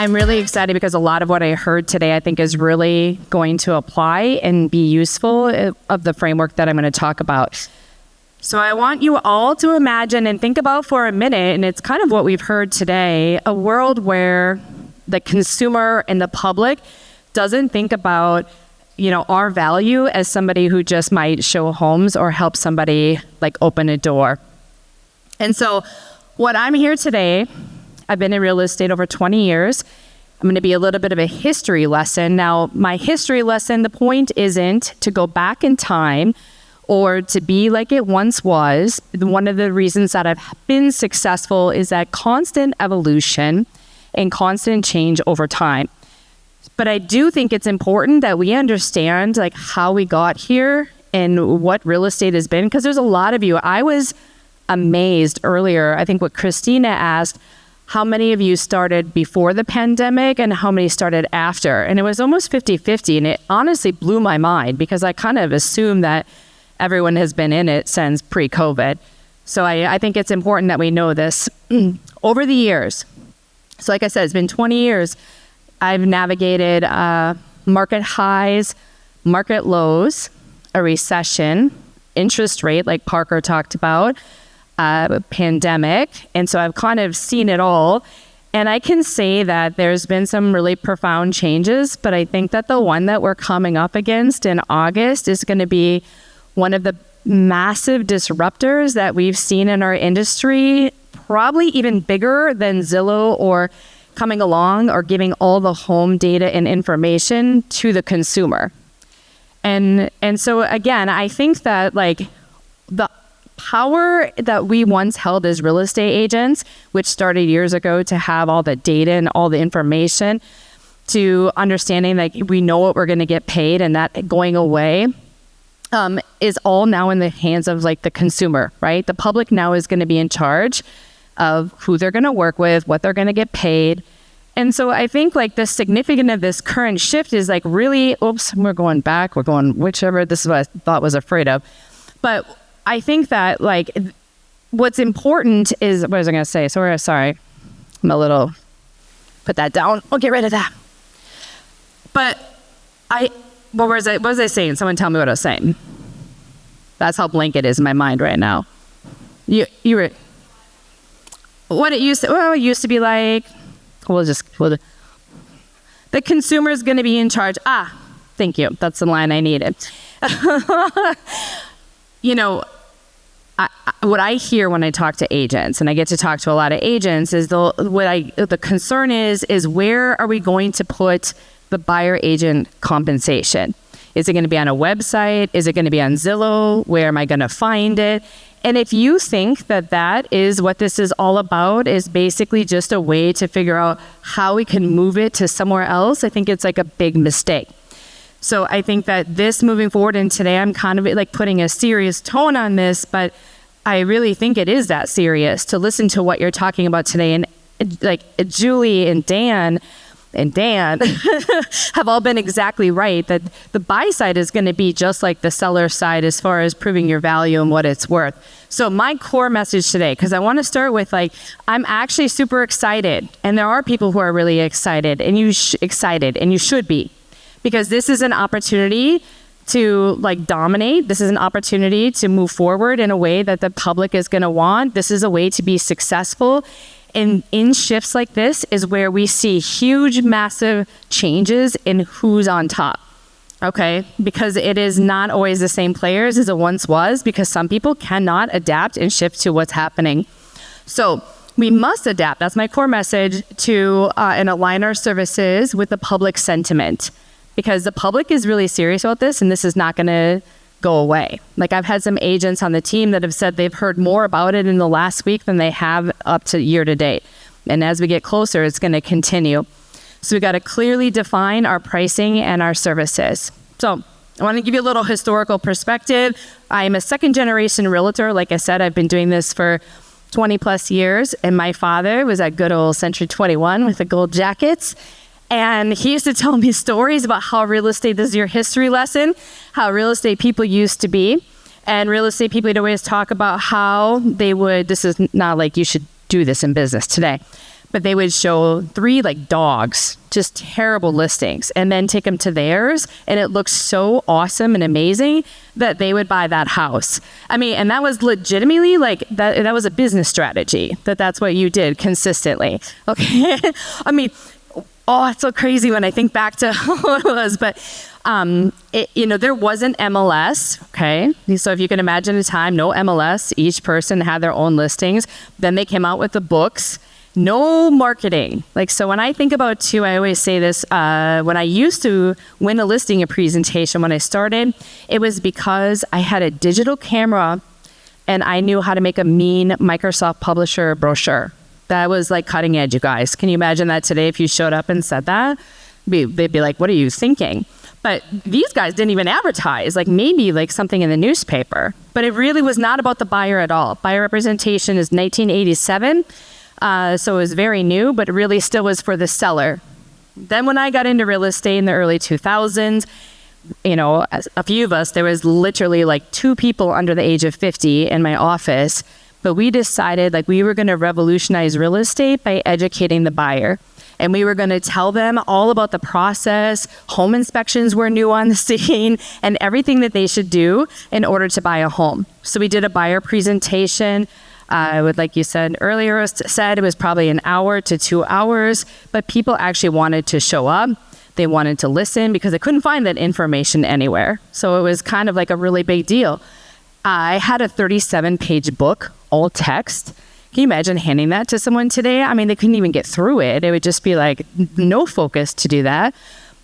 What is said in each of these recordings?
I'm really excited because a lot of what I heard today, I think, is really going to apply and be useful of the framework that I'm going to talk about. So I want you all to imagine and think about for a minute, and it's kind of what we've heard today, a world where the consumer and the public doesn't think about, our value as somebody who just might show homes or help somebody like open a door. And so what I'm here today, I've been in real estate over 20 years. I'm going to be a little bit of a history lesson. Now, my history lesson, the point isn't to go back in time or to be like it once was. One of the reasons that I've been successful is that constant evolution and constant change over time. But I do think it's important that we understand like how we got here and what real estate has been, because there's a lot of you. I was amazed earlier, I think what Christina asked, how many of you started before the pandemic and how many started after? And it was almost 50-50. And it honestly blew my mind because I kind of assumed that everyone has been in it since pre-COVID. So I think it's important that we know this. Over the years, so like I said, it's been 20 years, I've navigated market highs, market lows, a recession, interest rate like Parker talked about, pandemic. And so I've kind of seen it all. And I can say that there's been some really profound changes, but I think that the one that we're coming up against in August is going to be one of the massive disruptors that we've seen in our industry, probably even bigger than Zillow or coming along or giving all the home data and information to the consumer. And so again, I think that like the power that we once held as real estate agents, which started years ago to have all the data and all the information, to understanding that we know what we're going to get paid and that going away, is all now in the hands of like the consumer, right? The public now is going to be in charge of who they're going to work with, what they're going to get paid. And so I think like the significance of this current shift is like really, we're going back, we're going whichever, this is what I thought was afraid of. But I think that like what's important is, what was I going to say? Sorry. I'm a little, put that down. I'll get rid of that. But what was I saying? Someone tell me what I was saying. That's how blank it is in my mind right now. You were, what it used to be like, the consumer is going to be in charge. Thank you. That's the line I needed. What I hear when I talk to agents, and I get to talk to a lot of agents, is the concern is where are we going to put the buyer agent compensation? Is it going to be on a website? Is it going to be on Zillow? Where am I going to find it? And if you think that is what this is all about, is basically just a way to figure out how we can move it to somewhere else, I think it's like a big mistake. So I think that this moving forward, and today I'm kind of like putting a serious tone on this, but I really think it is that serious to listen to what you're talking about today. And like Julie and Dan have all been exactly right, that the buy side is going to be just like the seller side as far as proving your value and what it's worth. So my core message today, because I want to start with like, I'm actually super excited, and there are people who are really excited, and you should be, because this is an opportunity to like dominate. This is an opportunity to move forward in a way that the public is going to want. This is a way to be successful. And in shifts like this is where we see huge, massive changes in who's on top, okay? Because it is not always the same players as it once was, because some people cannot adapt and shift to what's happening. So we must adapt, that's my core message, to and align our services with the public sentiment, because the public is really serious about this, and this is not gonna go away. Like I've had some agents on the team that have said they've heard more about it in the last week than they have up to year to date. And as we get closer, it's going to continue. So we got to clearly define our pricing and our services. So I want to give you a little historical perspective. I'm a second generation realtor. Like I said, I've been doing this for 20 plus years. And my father was at good old Century 21 with the gold jackets. And he used to tell me stories about how real estate, this is your history lesson, how real estate people used to be. And real estate people would always talk about how they would, this is not like you should do this in business today, but they would show 3 like dogs, just terrible listings, and then take them to theirs, and it looked so awesome and amazing that they would buy that house. I mean, and that was legitimately like that was a business strategy, that's what you did consistently. Okay. I mean, oh, it's so crazy when I think back to what it was, but there wasn't MLS, okay? So if you can imagine a time, no MLS, each person had their own listings. Then they came out with the books, no marketing. Like, so when I think about too, I always say this, when I used to win a listing a presentation when I started, it was because I had a digital camera and I knew how to make a mean Microsoft Publisher brochure. That was like cutting edge, you guys. Can you imagine that today if you showed up and said that? They'd be like, what are you thinking? But these guys didn't even advertise, like maybe like something in the newspaper. But it really was not about the buyer at all. Buyer representation is 1987. So it was very new, but it really still was for the seller. Then when I got into real estate in the early 2000s, a few of us, there was literally like 2 people under the age of 50 in my office. But we decided like we were going to revolutionize real estate by educating the buyer. And we were going to tell them all about the process. Home inspections were new on the scene and everything that they should do in order to buy a home. So we did a buyer presentation. Like you said earlier, it was probably an hour to 2 hours, but people actually wanted to show up. They wanted to listen because they couldn't find that information anywhere. So it was kind of like a really big deal. I had a 37-page book, all text. Can you imagine handing that to someone today? I mean, they couldn't even get through it. It would just be like no focus to do that.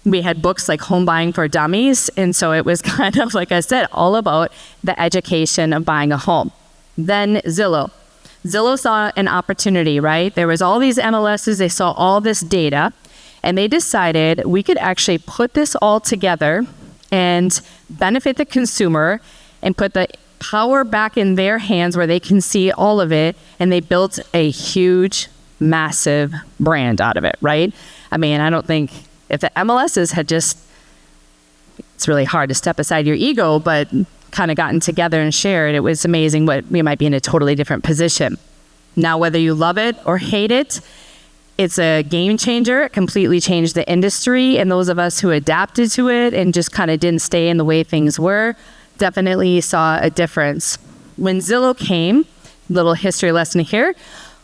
We had books like Home Buying for Dummies. And so it was kind of, like I said, all about the education of buying a home. Then Zillow. Zillow saw an opportunity, right? There was all these MLSs. They saw all this data. And they decided we could actually put this all together and benefit the consumer and put the power back in their hands where they can see all of it. And they built a huge, massive brand out of it, right? I mean, I don't think if the MLSs had just, it's really hard to step aside your ego, but kind of gotten together and shared, it was amazing what we might be in a totally different position. Now, whether you love it or hate it, it's a game changer. It completely changed the industry. And those of us who adapted to it and just kind of didn't stay in the way things were, definitely saw a difference. When Zillow came, little history lesson here,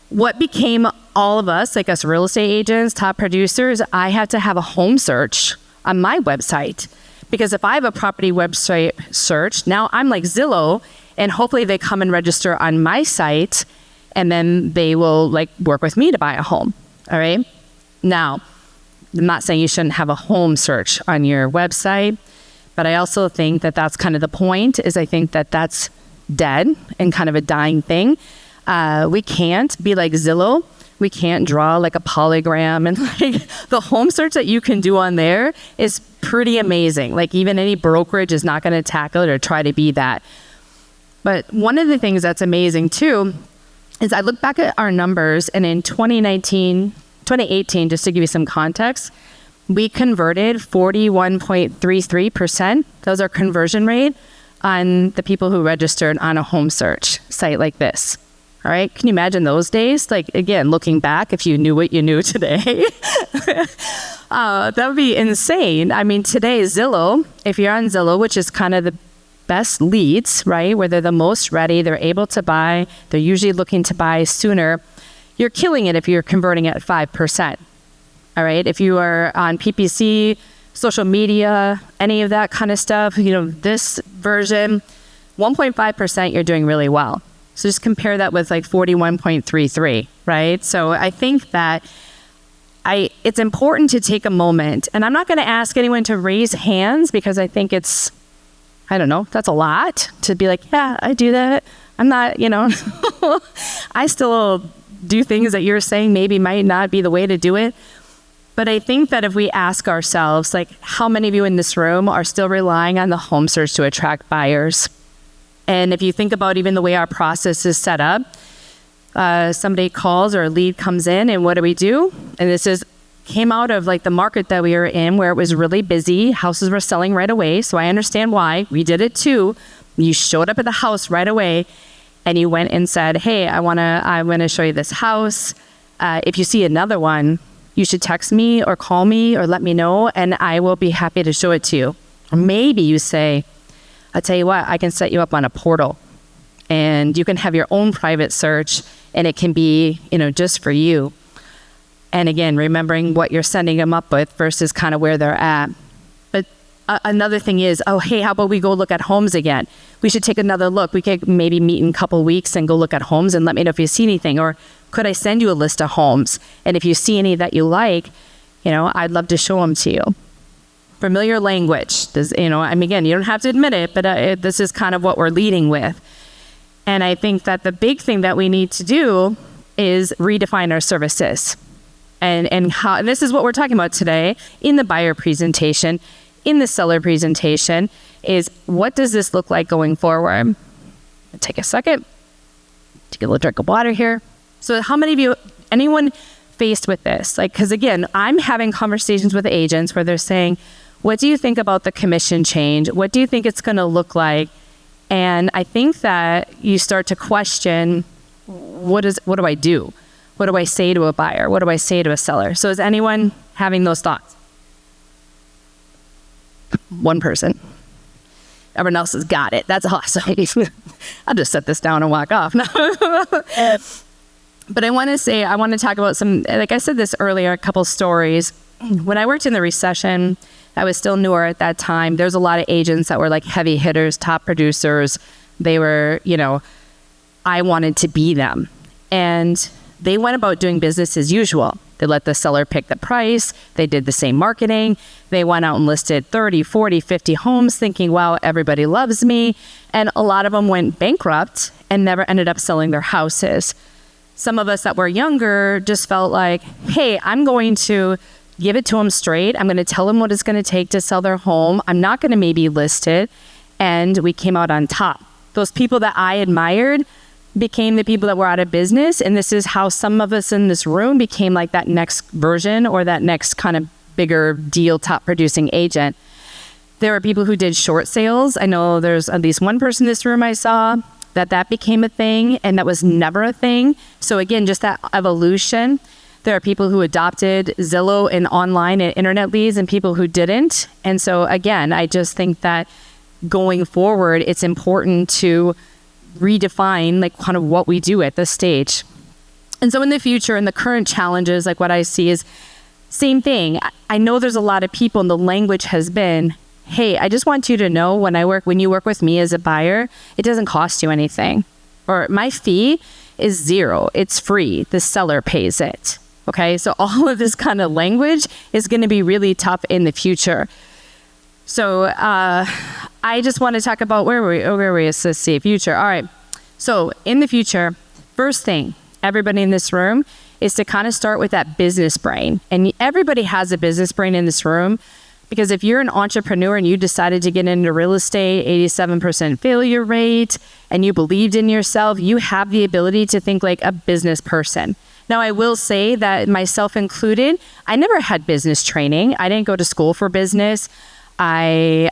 what became all of us, like us real estate agents, top producers, I had to have a home search on my website. Because if I have a property website search, now I'm like Zillow, and hopefully they come and register on my site, and then they will like work with me to buy a home. All right. Now, I'm not saying you shouldn't have a home search on your website, but I also think that that's kind of the point, is I think that that's dead and kind of a dying thing. We can't be like Zillow. We can't draw like a polygram, and like the home search that you can do on there is pretty amazing. Like even any brokerage is not going to tackle it or try to be that. But one of the things that's amazing too is I look back at our numbers, and in 2018, just to give you some context, we converted 41.33%. That was our conversion rate on the people who registered on a home search site like this. All right. Can you imagine those days? Like, again, looking back, if you knew what you knew today, that would be insane. I mean, today, Zillow, if you're on Zillow, which is kind of the best leads, right, where they're the most ready, they're able to buy, they're usually looking to buy sooner, you're killing it if you're converting at 5%. All right. If you are on PPC, social media, any of that kind of stuff, this version, 1.5%, you're doing really well. So just compare that with like 41.33, right? So I think that it's important to take a moment, and I'm not going to ask anyone to raise hands because I think it's, I don't know, that's a lot to be like, yeah, I do that. I'm not, I still do things that you're saying maybe might not be the way to do it. But I think that if we ask ourselves, like, how many of you in this room are still relying on the home search to attract buyers? And if you think about even the way our process is set up, somebody calls or a lead comes in, and what do? And this came out of like the market that we were in, where it was really busy. Houses were selling right away. So I understand why. We did it too. You showed up at the house right away, and you went and said, hey, I want to show you this house. If you see another one, you should text me or call me or let me know, and I will be happy to show it to you. Or maybe you say, I'll tell you what, I can set you up on a portal and you can have your own private search, and it can be, just for you. And again, remembering what you're sending them up with versus kind of where they're at. But another thing is, hey, how about we go look at homes again? We should take another look. We could maybe meet in a couple weeks and go look at homes and let me know if you see anything. Or could I send you a list of homes? And if you see any that you like, I'd love to show them to you. Familiar language. Again, you don't have to admit it, but this is kind of what we're leading with. And I think that the big thing that we need to do is redefine our services. And this is what we're talking about today in the buyer presentation, in the seller presentation, is what does this look like going forward? Take a second, take a little drink of water here. So how many of you, anyone faced with this? Because again, I'm having conversations with agents where they're saying, what do you think about the commission change? What do you think it's going to look like? And I think that you start to question, what do I do? What do I say to a buyer? What do I say to a seller? So is anyone having those thoughts? One person. Everyone else has got it. That's awesome. I'll just set this down and walk off. But I want to talk about some, like I said this earlier, a couple stories. When I worked in the recession, I was still newer at that time. There's a lot of agents that were like heavy hitters, top producers. They were, I wanted to be them. And they went about doing business as usual. They let the seller pick the price. They did the same marketing. They went out and listed 30, 40, 50 homes thinking, wow, everybody loves me. And a lot of them went bankrupt and never ended up selling their houses. Some of us that were younger just felt like, hey, I'm going to give it to them straight. I'm going to tell them what it's going to take to sell their home. I'm not going to maybe list it. And we came out on top. Those people that I admired became the people that were out of business. And this is how some of us in this room became like that next version or that next kind of bigger deal, top producing agent. There are people who did short sales. I know there's at least one person in this room I saw that became a thing, and that was never a thing. So again, just that evolution. There are people who adopted Zillow and online and internet leads and people who didn't. And so again, I just think that going forward, it's important to redefine like kind of what we do at this stage. And so in the future and the current challenges, like what I see is same thing. I know there's a lot of people and the language has been, hey, I just want you to know when you work with me as a buyer, it doesn't cost you anything. Or my fee is $0. It's free. The seller pays it. Okay. So all of this kind of language is going to be really tough in the future. So I just want to talk about where we let's see, future. All right. So in the future, first thing, everybody in this room is to kind of start with that business brain. And everybody has a business brain in this room, because if you're an entrepreneur and you decided to get into real estate, 87% failure rate, and you believed in yourself, you have the ability to think like a business person. Now, I will say that myself included, I never had business training. I didn't go to school for business. I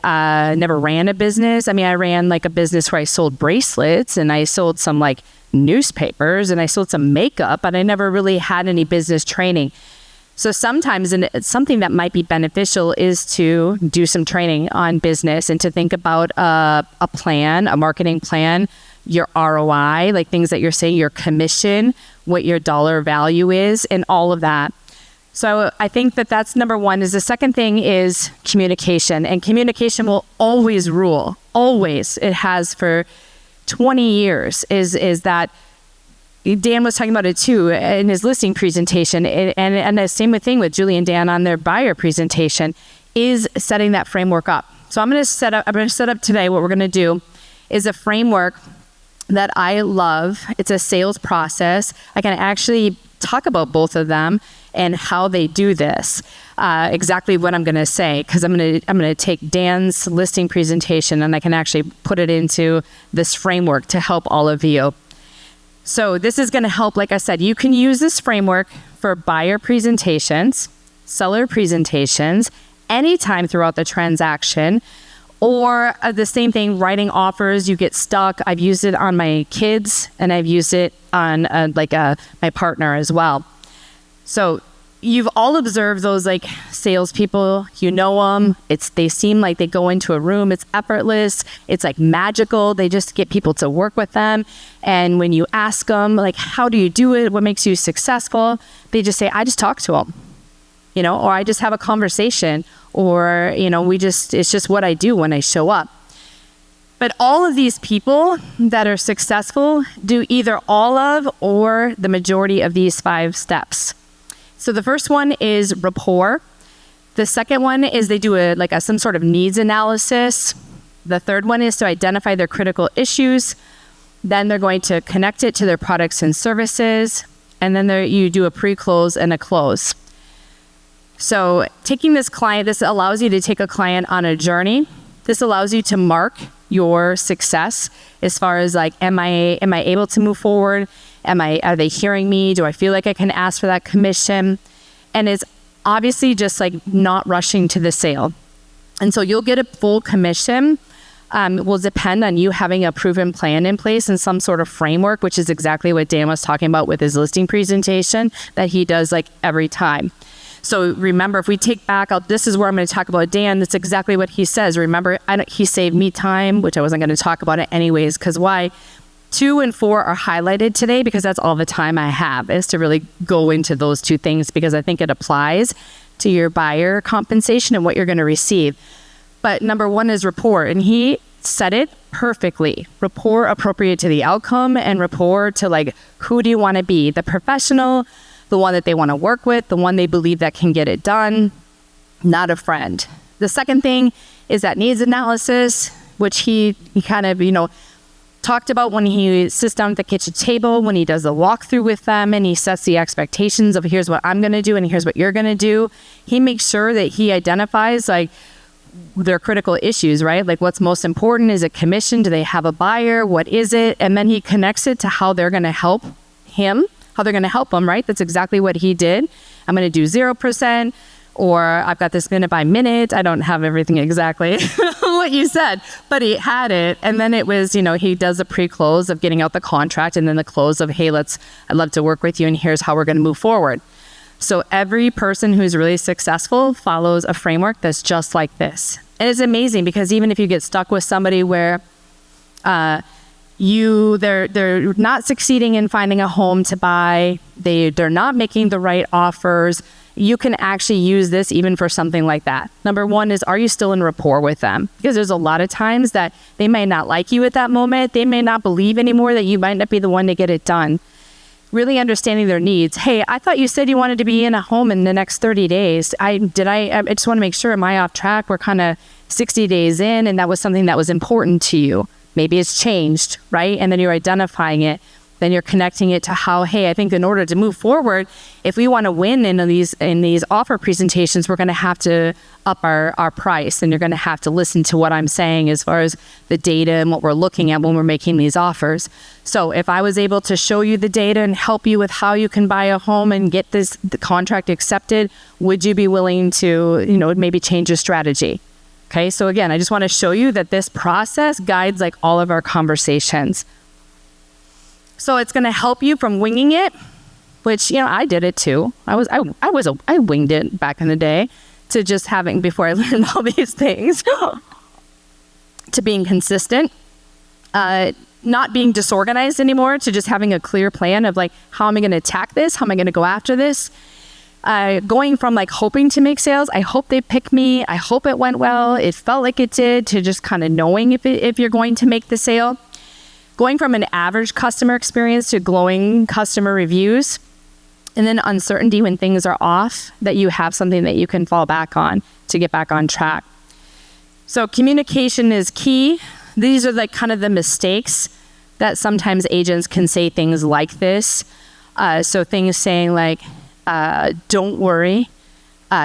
never ran a business. I mean, I ran like a business where I sold bracelets and I sold some like newspapers and I sold some makeup, but I never really had any business training. So sometimes something that might be beneficial is to do some training on business and to think about a plan, a marketing plan, your ROI, like things that you're saying, your commission, what your dollar value is, and all of that. So I think that that's number one. Is the second thing is communication, and communication will always rule. Always. It has for 20 years is that Dan was talking about it too in his listing presentation, and the same thing with Julie and Dan on their buyer presentation is setting that framework up. So I'm going to set up today. What we're going to do is a framework that I love. It's a sales process. I can actually talk about both of them and how they do this. Exactly what I'm going to say, because I'm going to take Dan's listing presentation and I can actually put it into this framework to help all of you. So this is going to help. Like I said, you can use this framework for buyer presentations, seller presentations, anytime throughout the transaction, or the same thing, writing offers. You get stuck. I've used it on my kids and I've used it on my partner as well. So you've all observed those like salespeople, you know them. They seem like they go into a room, it's effortless, it's like magical. They just get people to work with them. And when you ask them, like, how do you do it? What makes you successful? They just say, I just talk to them, or I just have a conversation, or, it's just what I do when I show up. But all of these people that are successful do either all of or the majority of these 5 steps. So the first one is rapport. The second one is they do some sort of needs analysis. The third one is to identify their critical issues. Then they're going to connect it to their products and services. And then you do a pre-close and a close. So taking this allows you to take a client on a journey. This allows you to mark your success as far as like, am I able to move forward? Are they hearing me? Do I feel like I can ask for that commission? And it's obviously just like not rushing to the sale. And so you'll get a full commission. Will depend on you having a proven plan in place and some sort of framework, which is exactly what Dan was talking about with his listing presentation that he does like every time. So remember, if we take back, this is where I'm going to talk about Dan. That's exactly what he says. Remember, he saved me time, which I wasn't going to talk about it anyways, because why? 2 and 4 are highlighted today because that's all the time I have is to really go into those 2 things because I think it applies to your buyer compensation and what you're going to receive. But number 1 is rapport, and he said it perfectly. Rapport appropriate to the outcome and rapport to like, who do you want to be? The professional, the one that they want to work with, the one they believe that can get it done, not a friend. The second thing is that needs analysis, which he kind of, talked about when he sits down at the kitchen table, when he does the walkthrough with them and he sets the expectations of here's what I'm going to do and here's what you're going to do. He makes sure that he identifies like their critical issues, right? Like what's most important. Is it commission? Do they have a buyer? What is it? And then he connects it to how they're going to help him, how they're going to help him, right? That's exactly what he did. I'm going to do 0%. Or I've got this minute by minute. I don't have everything exactly what you said, but he had it. And then it was, he does the pre-close of getting out the contract and then the close of, hey, I'd love to work with you and here's how we're going to move forward. So every person who's really successful follows a framework that's just like this. And it's amazing because even if you get stuck with somebody where they're not succeeding in finding a home to buy, they're not making the right offers, you can actually use this even for something like that. Number 1 is, are you still in rapport with them? Because there's a lot of times that they may not like you at that moment. They may not believe anymore that you might not be the one to get it done. Really understanding their needs. Hey, I thought you said you wanted to be in a home in the next 30 days. I just want to make sure, am I off track? We're kind of 60 days in and that was something that was important to you. Maybe it's changed, right? And then you're identifying it. Then you're connecting it to how, hey, I think in order to move forward, if we want to win in these offer presentations, we're going to have to up our price, and you're going to have to listen to what I'm saying as far as the data and what we're looking at when we're making these offers. So if I was able to show you the data and help you with how you can buy a home and get the contract accepted, would you be willing to, maybe change your strategy? Okay, so again, I just want to show you that this process guides like all of our conversations. So it's going to help you from winging it, which, I did it too. I winged it back in the day, to just having, before I learned all these things, to being consistent, not being disorganized anymore, to just having a clear plan of like, how am I going to attack this? How am I going to go after this? Going from like hoping to make sales, I hope they pick me, I hope it went well, it felt like it did, to just kind of knowing if you're going to make the sale. Going from an average customer experience to glowing customer reviews, and then uncertainty when things are off, that you have something that you can fall back on to get back on track. So communication is key. These are like kind of the mistakes that sometimes agents can say things like this. So things saying like, don't worry,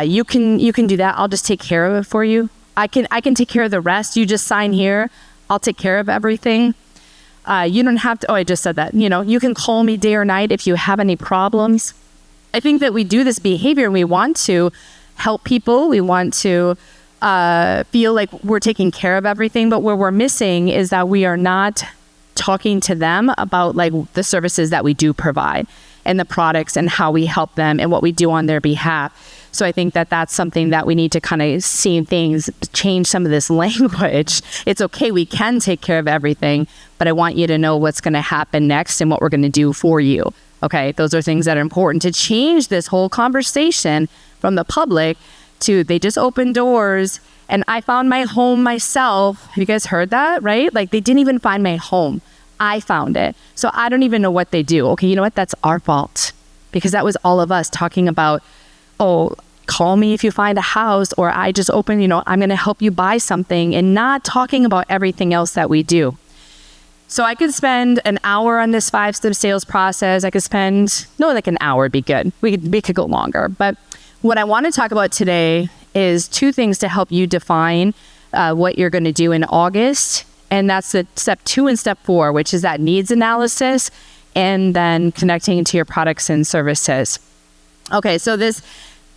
you can do that. I'll just take care of it for you. I can take care of the rest. You just sign here. I'll take care of everything. You don't have to, I just said that, you can call me day or night if you have any problems. I think that we do this behavior and we want to help people. We want to feel like we're taking care of everything, but what we're missing is that we are not talking to them about like the services that we do provide. and the products and how we help them and what we do on their behalf. So I think that that's something that we need to kind of see things, change some of this language. It's okay, we can take care of everything, but I want you to know what's going to happen next and what we're going to do for you. Okay, those are things that are important to change this whole conversation from the public to they just opened doors and I found my home myself. Have you guys heard that, right? Like they didn't even find my home. I found it. So I don't even know what they do. Okay, you know what? That's our fault because that was all of us talking about, oh, call me if you find a house, or I just open, I'm going to help you buy something, and not talking about everything else that we do. So I could spend an hour on this 5-step sales process. I could spend, like an hour would be good. We could go longer. But what I want to talk about today is 2 things to help you define what you're going to do in August. And that's the step 2 and step 4, which is that needs analysis and then connecting to your products and services. Okay, so this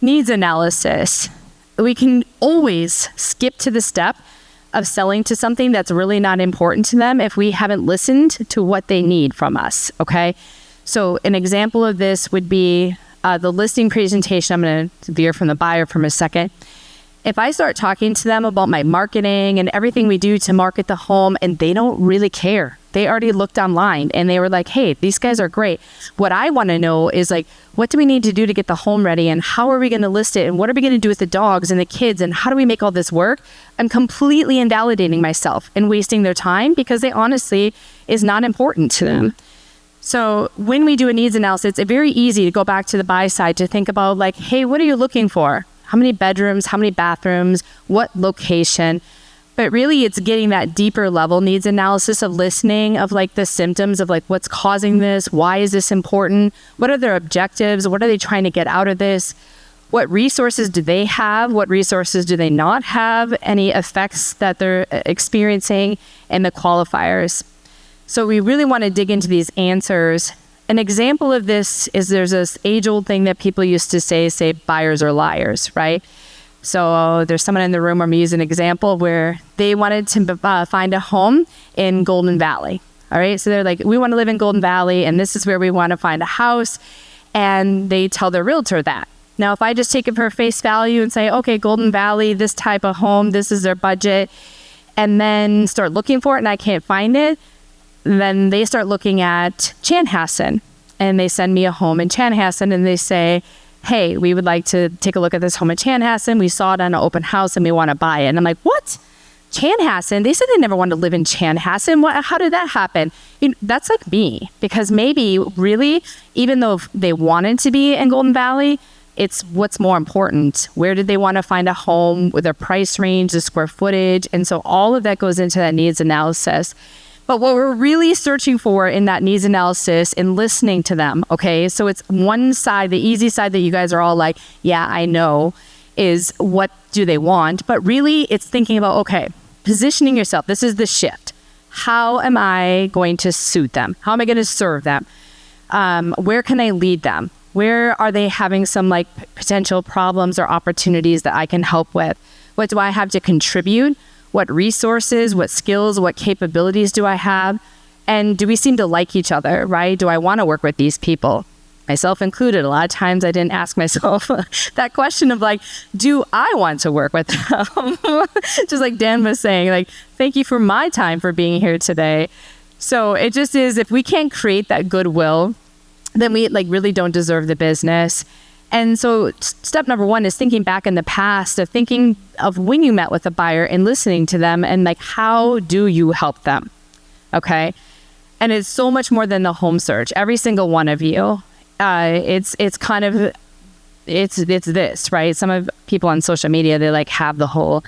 needs analysis, we can always skip to the step of selling to something that's really not important to them if we haven't listened to what they need from us, okay? So an example of this would be the listing presentation. I'm going to veer from the buyer for a second. If I start talking to them about my marketing and everything we do to market the home and they don't really care, they already looked online and they were like, hey, these guys are great. What I want to know is like, what do we need to do to get the home ready and how are we going to list it and what are we going to do with the dogs and the kids and how do we make all this work? I'm completely invalidating myself and wasting their time because they honestly is not important to them. So when we do a needs analysis, it's very easy to go back to the buy side to think about like, hey, what are you looking for? How many bedrooms, how many bathrooms, what location? But really it's getting that deeper level needs analysis of listening of like the symptoms of like what's causing this, why is this important, what are their objectives, what are they trying to get out of this, what resources do they have, what resources do they not have, any effects that they're experiencing, and the qualifiers. So we really want to dig into these answers. An example of this is there's this age-old thing that people used to say buyers are liars, right? So there's someone in the room, I'm going to use an example where they wanted to find a home in Golden Valley. All right. So they're like, we want to live in Golden Valley and this is where we want to find a house. And they tell their realtor that. Now, if I just take it for face value and say, okay, Golden Valley, this type of home, this is their budget, and then start looking for it and I can't find it, then they start looking at Chanhassen and they send me a home in Chanhassen and they say, hey, we would like to take a look at this home in Chanhassen. We saw it on an open house and we want to buy it. And I'm like, what? Chanhassen? They said they never wanted to live in Chanhassen. How did that happen? That's like me, because maybe really, even though they wanted to be in Golden Valley, it's what's more important. Where did they want to find a home with their price range, the square footage? And so all of that goes into that needs analysis. But what we're really searching for in that needs analysis and listening to them, okay? So it's one side, the easy side that you guys are all like, yeah, I know, is what do they want? But really it's thinking about, okay, positioning yourself. This is the shift. How am I going to suit them? How am I going to serve them? Where can I lead them? Where are they having some like potential problems or opportunities that I can help with? What do I have to contribute? What resources, what skills, what capabilities do I have? And do we seem to like each other, right? Do I want to work with these people? Myself included. A lot of times I didn't ask myself that question of like, do I want to work with them? Just like Dan was saying, like, thank you for my time for being here today. So it just is, if we can't create that goodwill, then we like really don't deserve the business. And so step number 1 is thinking back in the past, of thinking of when you met with a buyer and listening to them and like, how do you help them? Okay. And it's so much more than the home search. Every single one of you, it's kind of, it's this, right? Some of people on social media, they like have the whole,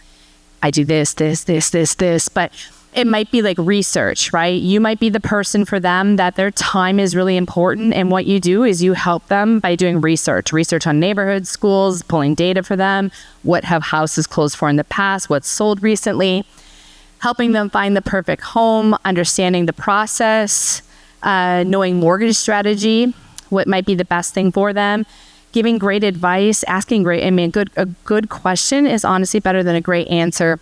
I do this, but it might be like research, right? You might be the person for them that their time is really important. And what you do is you help them by doing research on neighborhoods, schools, pulling data for them. What have houses closed for in the past? What's sold recently? Helping them find the perfect home, understanding the process, knowing mortgage strategy, what might be the best thing for them, giving great advice, asking great, a good question is honestly better than a great answer.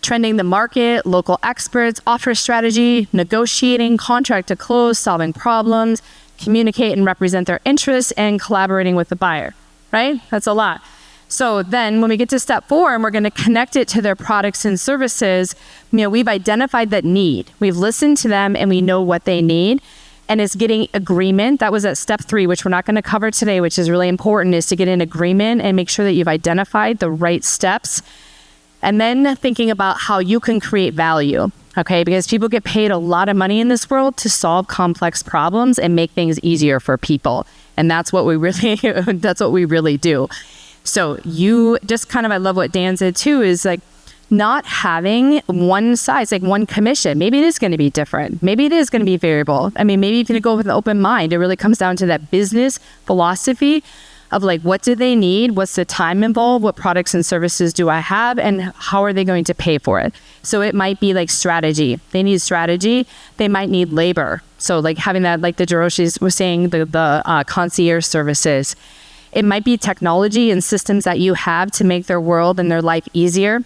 Trending the market, local experts, offer strategy, negotiating, contract to close, solving problems, communicate and represent their interests, and collaborating with the buyer, right? That's a lot. So then when we get to step 4 and we're going to connect it to their products and services, we've identified that need. We've listened to them and we know what they need. And it's getting agreement. That was at step 3, which we're not going to cover today, which is really important, is to get an agreement and make sure that you've identified the right steps. And then thinking about how you can create value, okay? Because people get paid a lot of money in this world to solve complex problems and make things easier for people. And that's what we really do. So you just kind of, I love what Dan said too, is like not having one size, like one commission. Maybe it is going to be different. Maybe it is going to be variable. I mean, maybe if you go with an open mind, it really comes down to that business philosophy of like, what do they need? What's the time involved? What products and services do I have? And how are they going to pay for it? So it might be like strategy. They need strategy. They might need labor. So like having that, like the Jiroshis were saying, the concierge services. It might be technology and systems that you have to make their world and their life easier.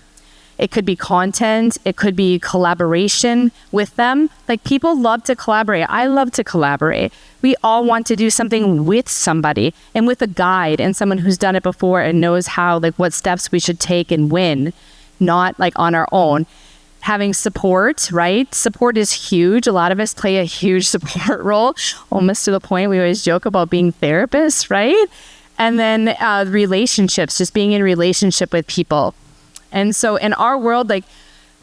It could be content. It could be collaboration with them. Like people love to collaborate. I love to collaborate. We all want to do something with somebody and with a guide and someone who's done it before and knows how, like what steps we should take and when, not like on our own. Having support, right? Support is huge. A lot of us play a huge support role, almost to the point we always joke about being therapists, right? And then relationships, just being in relationship with people. And so in our world, like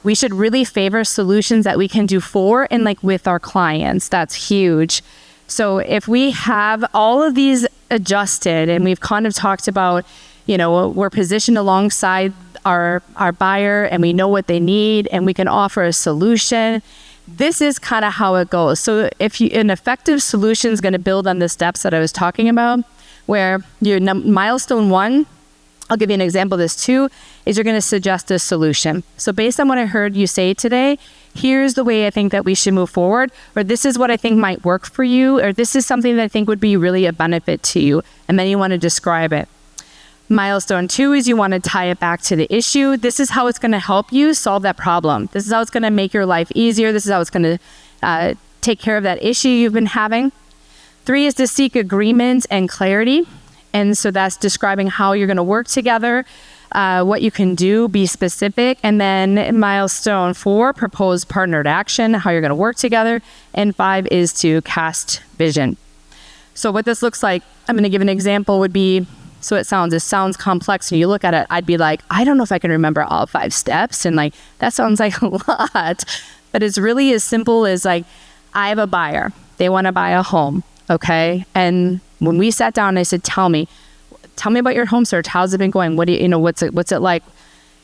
we should really favor solutions that we can do for and like with our clients. That's huge. So if we have all of these adjusted and we've kind of talked about, we're positioned alongside our buyer and we know what they need and we can offer a solution, this is kind of how it goes. So if an effective solution is going to build on the steps that I was talking about, where your milestone 1, I'll give you an example of this too, is you're going to suggest a solution. So based on what I heard you say today, here's the way I think that we should move forward, or this is what I think might work for you, or this is something that I think would be really a benefit to you. And then you want to describe it. Milestone 2 is you want to tie it back to the issue. This is how it's going to help you solve that problem. This is how it's going to make your life easier. This is how it's going to take care of that issue you've been having. 3 is to seek agreement and clarity. And so that's describing how you're going to work together, what you can do, be specific. And then milestone 4, propose partnered action, how you're going to work together. And 5 is to cast vision. So what this looks like, I'm going to give an example would be, so it sounds complex. When you look at it, I'd be like, I don't know if I can remember all 5 steps. And like, that sounds like a lot. But it's really as simple as like, I have a buyer. They want to buy a home. Okay. And when we sat down, I said, tell me about your home search. How's it been going? What do you, what's it like?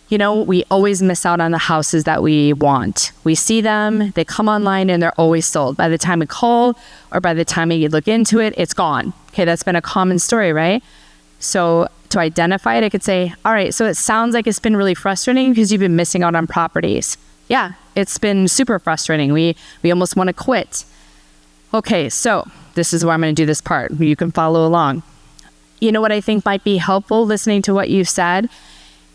We always miss out on the houses that we want. We see them, they come online and they're always sold. By the time we call or by the time we look into it, it's gone. Okay. That's been a common story, right? So to identify it, I could say, all right, so it sounds like it's been really frustrating because you've been missing out on properties. Yeah, it's been super frustrating. We almost want to quit. Okay, so this is where I'm going to do this part. You can follow along. What I think might be helpful listening to what you said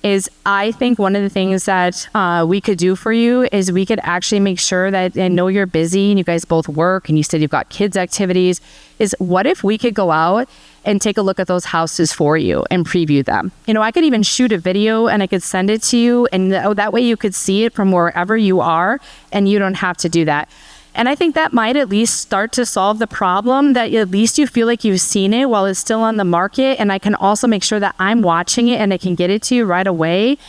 is I think one of the things that we could do for you is we could actually make sure that, I know you're busy and you guys both work and you said you've got kids activities, is what if we could go out and take a look at those houses for you and preview them? I could even shoot a video and I could send it to you, and that way you could see it from wherever you are and you don't have to do that. And I think that might at least start to solve the problem, that at least you feel like you've seen it while it's still on the market. And I can also make sure that I'm watching it and I can get it to you right away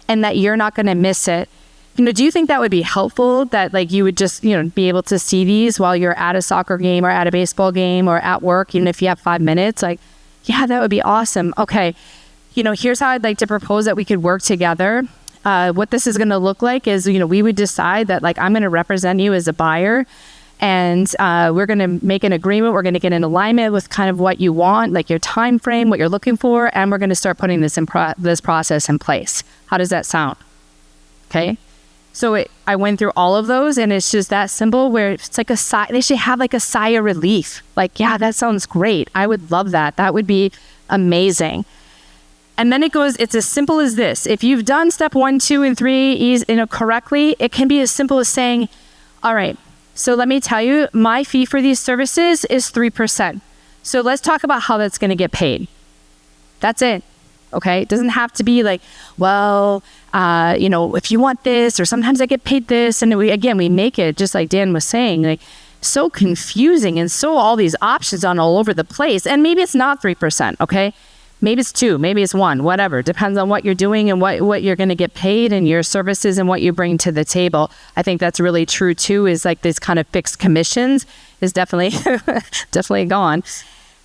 and that you're not going to miss it. Do you think that would be helpful, that like you would just, be able to see these while you're at a soccer game or at a baseball game or at work, even if you have 5 minutes? Like, yeah, that would be awesome. Okay. Here's how I'd like to propose that we could work together. What this is going to look like is, we would decide that like, I'm going to represent you as a buyer and we're going to make an agreement. We're going to get in alignment with kind of what you want, like your time frame, what you're looking for. And we're going to start putting this this process in place. How does that sound? Okay. So I went through all of those and it's just that simple where it's like a sigh. They should have like a sigh of relief. Like, yeah, that sounds great. I would love that. That would be amazing. And then it's as simple as this. If you've done step 1, 2, and 3 correctly, it can be as simple as saying, all right, So let me tell you, my fee for these services is 3%. So let's talk about how that's going to get paid. That's it. Okay. It doesn't have to be like, well, if you want this, or sometimes I get paid this. And we make it, just like Dan was saying, like so confusing and so all these options on all over the place. And maybe it's not 3%. Okay. Maybe it's 2, maybe it's 1, whatever. Depends on what you're doing and what you're going to get paid and your services and what you bring to the table. I think that's really true too, is like this kind of fixed commissions is definitely, definitely gone.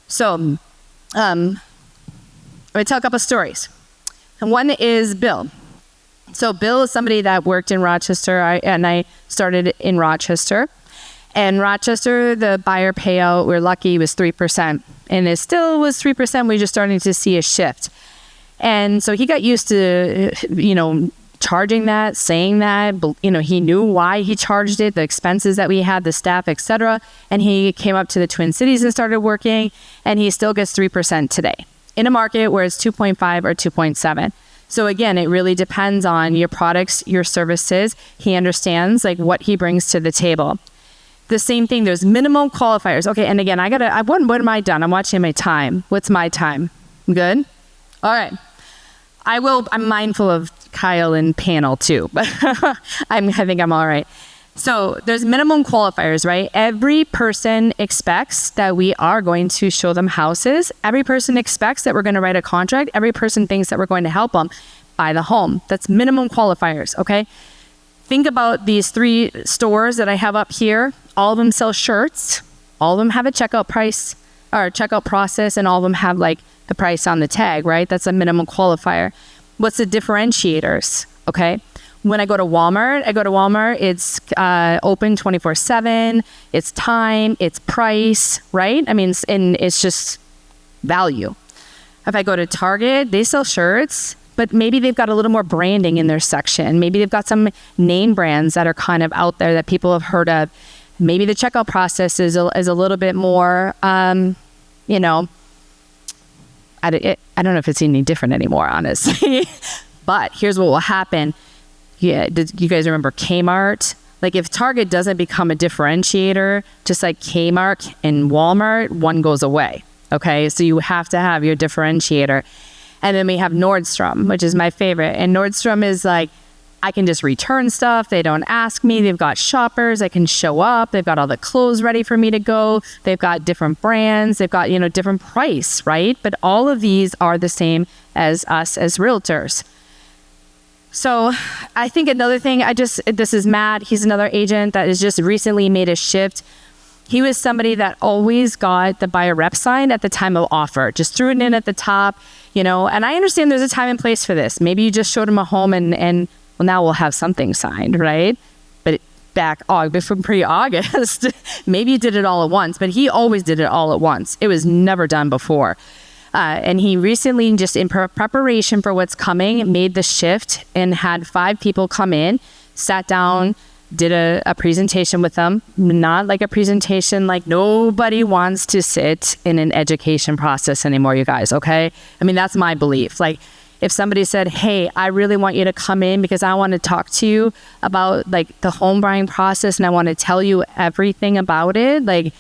So, let me tell a couple of stories. And one is Bill. So Bill is somebody that worked in Rochester, and I started in Rochester. And Rochester, the buyer payout, we're lucky, was 3%. And it still was 3%. We're just starting to see a shift. And so he got used to, charging that, saying that, he knew why he charged it, the expenses that we had, the staff, etc. And he came up to the Twin Cities and started working, and he still gets 3% today in a market where it's 2.5 or 2.7. So again, it really depends on your products, your services. He understands like what he brings to the table. The same thing, there's minimum qualifiers. Okay, and again, what am I done? I'm watching my time. What's my time? Good? All right. I'm mindful of Kyle and panel too, but I think I'm all right. So there's minimum qualifiers, right? Every person expects that we are going to show them houses. Every person expects that we're going to write a contract. Every person thinks that we're going to help them buy the home. That's minimum qualifiers, okay? Think about these 3 stores that I have up here. All of them sell shirts. All of them have a checkout price or checkout process, and all of them have like the price on the tag, right? That's a minimum qualifier. What's the differentiators? Okay. When I go to Walmart, it's open 24/7. It's time, it's price, right? I mean, and it's just value. If I go to Target, they sell shirts, but maybe they've got a little more branding in their section. Maybe they've got some name brands that are kind of out there that people have heard of. Maybe the checkout process is a little bit more, I don't know if it's any different anymore, honestly. But here's what will happen. Yeah, did you guys remember Kmart? Like if Target doesn't become a differentiator, just like Kmart and Walmart, one goes away. Okay, so you have to have your differentiator. And then we have Nordstrom, which is my favorite. And Nordstrom is like, I can just return stuff. They don't ask me. They've got shoppers. I can show up. They've got all the clothes ready for me to go. They've got different brands. They've got, different price, right? But all of these are the same as us as realtors. So I think another thing, this is Matt. He's another agent that has just recently made a shift. He was somebody that always got the buyer rep sign at the time of offer, just threw it in at the top, and I understand there's a time and place for this. Maybe you just showed him a home and well, now we'll have something signed, right? But from pre-August, maybe you did it all at once, but he always did it all at once. It was never done before. And he recently, just in preparation for what's coming, made the shift and had 5 people come in, sat down, did a presentation with them. Not like a presentation, like nobody wants to sit in an education process anymore, you guys, okay? I mean, that's my belief. Like, if somebody said, hey, I really want you to come in because I want to talk to you about like the home buying process and I want to tell you everything about it, like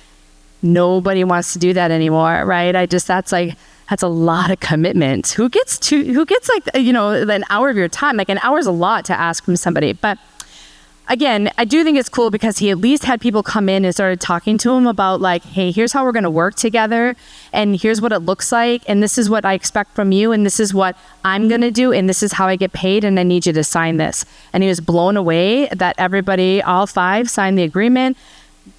nobody wants to do that anymore, right? That's a lot of commitment. Who gets like, an hour of your time? Like an hour is a lot to ask from somebody. But again, I do think it's cool because he at least had people come in and started talking to him about like, hey, here's how we're going to work together. And here's what it looks like. And this is what I expect from you. And this is what I'm going to do. And this is how I get paid. And I need you to sign this. And he was blown away that everybody, all 5, signed the agreement,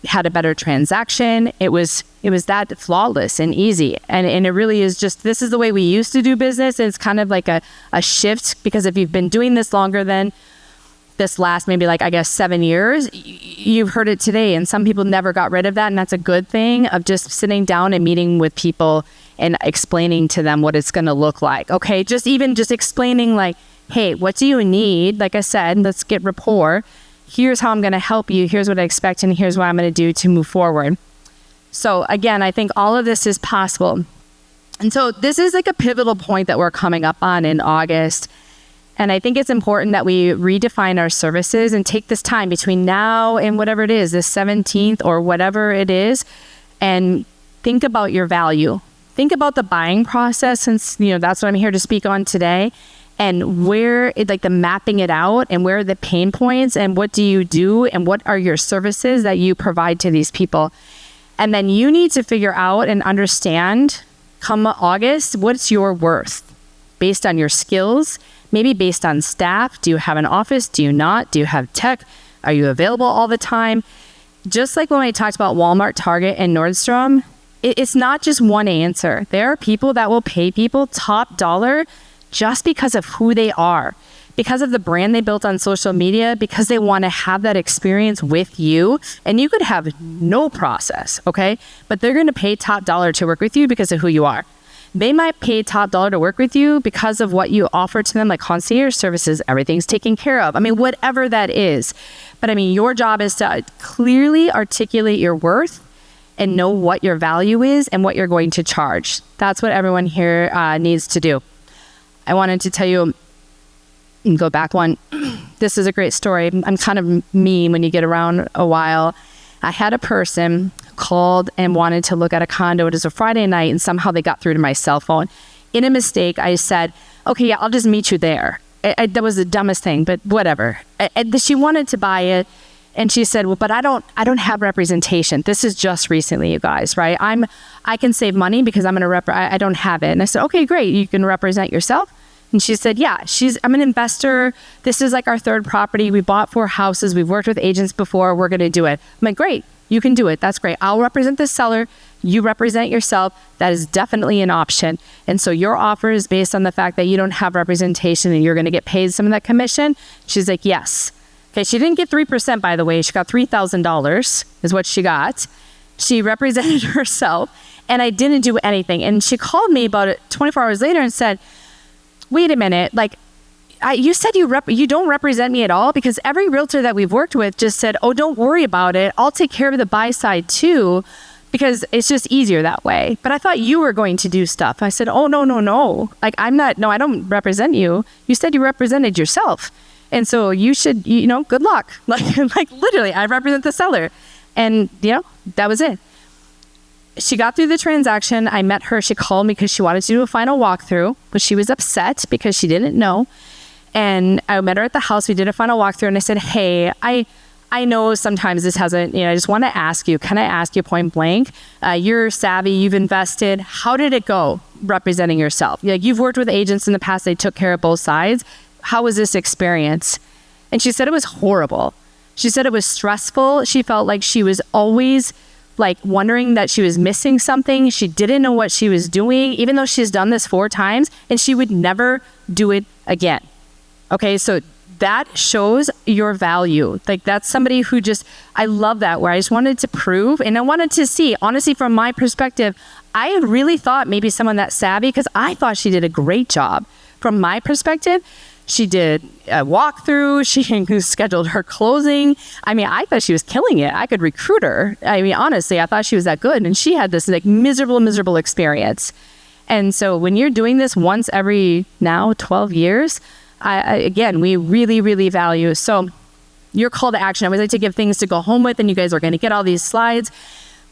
had a better transaction. It was that flawless and easy. And it really is just, this is the way we used to do business. And it's kind of like a shift, because if you've been doing this longer than this last maybe 7 years, you've heard it today, and some people never got rid of that, and that's a good thing, of just sitting down and meeting with people and explaining to them what it's going to look like. Okay, just explaining like, hey, what do you need? Like I said, let's get rapport. Here's how I'm going to help you. Here's what I expect, and here's what I'm going to do to move forward. So again, I think all of this is possible. And so this is like a pivotal point that we're coming up on in August. And I think it's important that we redefine our services and take this time between now and whatever it is, the 17th or whatever it is, and think about your value. Think about the buying process, since, that's what I'm here to speak on today, and where the mapping it out, and where are the pain points, and what do you do, and what are your services that you provide to these people. And then you need to figure out and understand, come August, what's your worth based on your skills, maybe based on staff. Do you have an office? Do you not? Do you have tech? Are you available all the time? Just like when I talked about Walmart, Target, and Nordstrom, it's not just one answer. There are people that will pay people top dollar just because of who they are, because of the brand they built on social media, because they want to have that experience with you. And you could have no process, okay? But they're going to pay top dollar to work with you because of who you are. They might pay top dollar to work with you because of what you offer to them, like concierge services, everything's taken care of. Whatever that is. But your job is to clearly articulate your worth and know what your value is and what you're going to charge. That's what everyone here needs to do. I wanted to tell you, go back one. This is a great story. I'm kind of mean when you get around a while. I had a person called and wanted to look at a condo. It was a Friday night, and somehow they got through to my cell phone. In a mistake, I said, okay, yeah, I'll just meet you there. That was the dumbest thing, but whatever. She wanted to buy it, and she said, well, but I don't have representation. This is just recently, you guys, right? I can save money because I don't have it. And I said, okay, great. You can represent yourself. And she said, yeah, I'm an investor. This is like our third property. We bought 4 houses. We've worked with agents before. We're going to do it. I'm like, great. You can do it. That's great. I'll represent the seller. You represent yourself. That is definitely an option. And so your offer is based on the fact that you don't have representation and you're going to get paid some of that commission. She's like, yes. Okay. She didn't get 3%, by the way. She got $3,000 is what she got. She represented herself, and I didn't do anything. And she called me about 24 hours later and said, wait a minute, you said you don't represent me at all, because every realtor that we've worked with just said, oh, don't worry about it. I'll take care of the buy side too, because it's just easier that way. But I thought you were going to do stuff. I said, oh, no. I don't represent you. You said you represented yourself. And so you should, good luck. Like literally, I represent the seller. And, that was it. She got through the transaction. I met her. She called me because she wanted to do a final walkthrough, but she was upset because she didn't know. And I met her at the house. We did a final walkthrough, and I said, hey, I know sometimes this hasn't, I just want to ask you, can I ask you point blank? You're savvy, you've invested. How did it go representing yourself? You've worked with agents in the past. They took care of both sides. How was this experience? And she said it was horrible. She said it was stressful. She felt like she was always wondering that she was missing something. She didn't know what she was doing, even though she's done this 4 times, and she would never do it again. Okay, so that shows your value. That's somebody who I love that, where I just wanted to prove, and I wanted to see, honestly, from my perspective, I had really thought maybe someone that savvy, because I thought she did a great job. From my perspective, she did a walkthrough. She scheduled her closing. I thought she was killing it. I could recruit her. Honestly, I thought she was that good. And she had this miserable experience. And so when you're doing this once every now 12 years, again, we really, really value. So your call to action, I always like to give things to go home with, and you guys are going to get all these slides.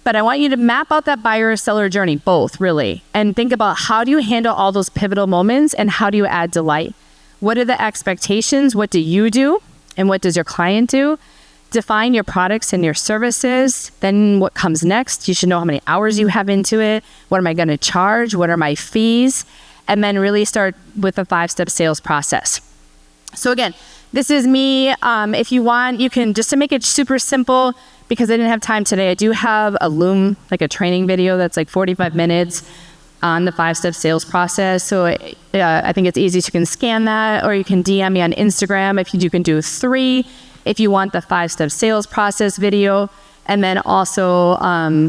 But I want you to map out that buyer or seller journey, both really, and think about how do you handle all those pivotal moments and how do you add delight? What are the expectations? What do you do? And what does your client do? Define your products and your services. Then what comes next? You should know how many hours you have into it. What am I going to charge? What are my fees? And then really start with a 5-step sales process. So again, this is me. If you want, you can, just to make it super simple, because I didn't have time today, I do have a Loom, a training video that's 45 minutes on the 5-step sales process. So I think it's easy. You can scan that, or you can DM me on Instagram. If you can do 3, if you want the 5-step sales process video. And then also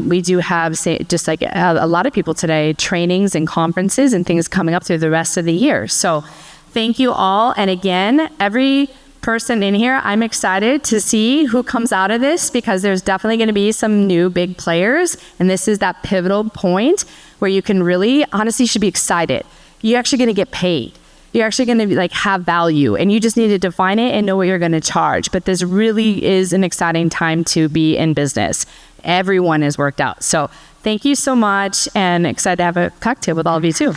we do have, just like a lot of people today, trainings and conferences and things coming up through the rest of the year. So thank you all. And again, every person in here, I'm excited to see who comes out of this, because there's definitely going to be some new big players. And this is that pivotal point where you can really, honestly, should be excited. You're actually going to get paid. you're actually going to like have value, and you just need to define it and know what you're going to charge. But this really is an exciting time to be in business. Everyone is worked out. So thank you so much, and excited to have a cocktail with all of you too.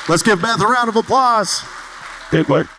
Let's give Beth a round of applause. Good work.